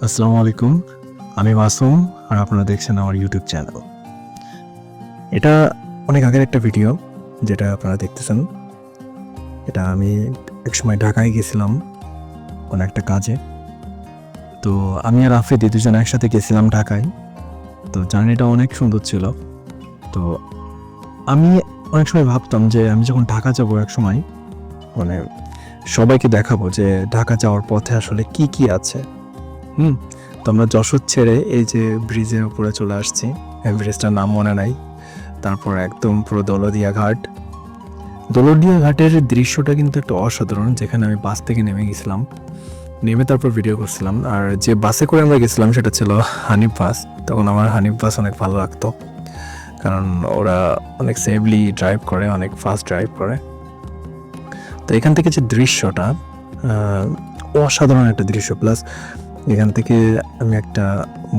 আসসালামু আলাইকুম। আমি মাসুম আর আপনারা দেখছেন আমার ইউটিউব চ্যানেল। এটা অনেক আগের একটা ভিডিও যেটা আপনারা দেখতেছেন। এটা আমি একসময় ঢাকায় গেছিলাম কোনো একটা কাজে। তো আমি আর আফ্রিদি দুজন একসাথে গেছিলাম ঢাকায়। তো জার্নিটা অনেক সুন্দর ছিল। তো আমি অনেক সময় ভাবতাম যে আমি যখন ঢাকা যাবো একসময় মানে সবাইকে দেখাবো যে ঢাকা যাওয়ার পথে আসলে কি, কি আছে। হুম? তো আমরা যশোর ছেড়ে এই যে ব্রিজের উপরে চলে আসছি। ব্রিজটার নাম মনে নাই। তারপর একদম পুরো দৌলতদিয়া ঘাট। দৌলতদিয়া ঘাটের দৃশ্যটা কিন্তু একটা অসাধারণ, যেখানে আমি বাস থেকে নেমে গেছিলাম। নেমে তারপর ভিডিও করছিলাম। আর যে বাসে করে আমরা গেছিলাম সেটা ছিল হানিফ বাস। তখন আমার হানিফ বাস অনেক ভালো লাগতো, কারণ ওরা অনেক সেফলি ড্রাইভ করে, অনেক ফাস্ট ড্রাইভ করে। তো এখান থেকে যে দৃশ্যটা অসাধারণ একটা দৃশ্য। প্লাস এখান থেকে আমি একটা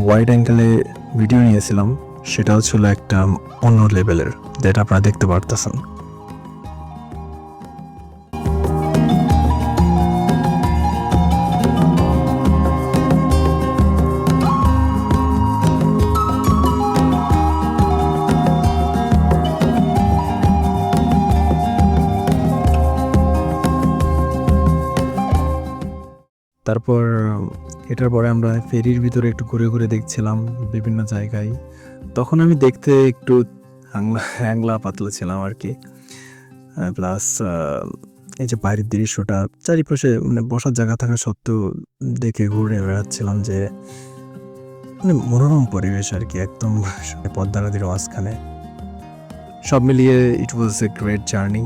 ওয়াইড অ্যাঙ্গেলে ভিডিও নিয়েছিলাম, সেটাও ছিল একটা অন্য লেভেলের, যেটা আপনারা দেখতে পারতেছেন। তারপর এটার পরে আমরা ফেরির ভিতরে একটু ঘুরে ঘুরে দেখছিলাম বিভিন্ন জায়গায়। তখন আমি দেখতে একটু হ্যাংলা পাতলা ছিলাম আর কি। প্লাস এই যে বাইরের দৃশ্যটা, চারিপাশে মানে বসার জায়গা থাকা সত্ত্বেও দেখে ঘুরে বেড়াচ্ছিলাম, যে মানে মনোরম পরিবেশ আর কি, একদম পদ্মা নদীর মাঝখানে। সব মিলিয়ে ইট ওয়াজ এ গ্রেট জার্নি।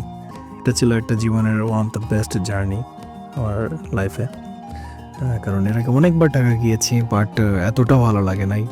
এটা ছিল একটা জীবনের one of the best journey আমার লাইফে। কারণ এর আগে অনেকবার ঢাকা গিয়েছি, বাট এতটা ভালো লাগে নাই।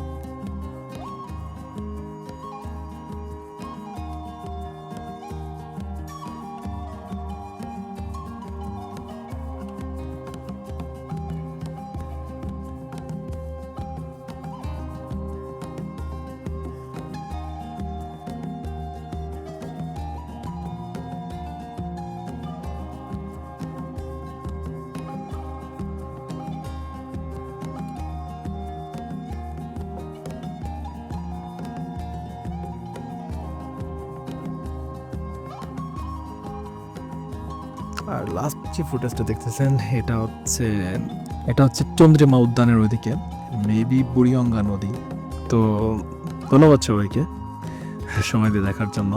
আর লাস্ট যে ফুটেজটা দেখতেছেন এটা হচ্ছে চন্দ্রিমা উদ্যানের ওইদিকে, মেবি বুড়িগঙ্গা নদী। তো ধন্যবাদ সবাইকে সময় দিয়ে দেখার জন্য।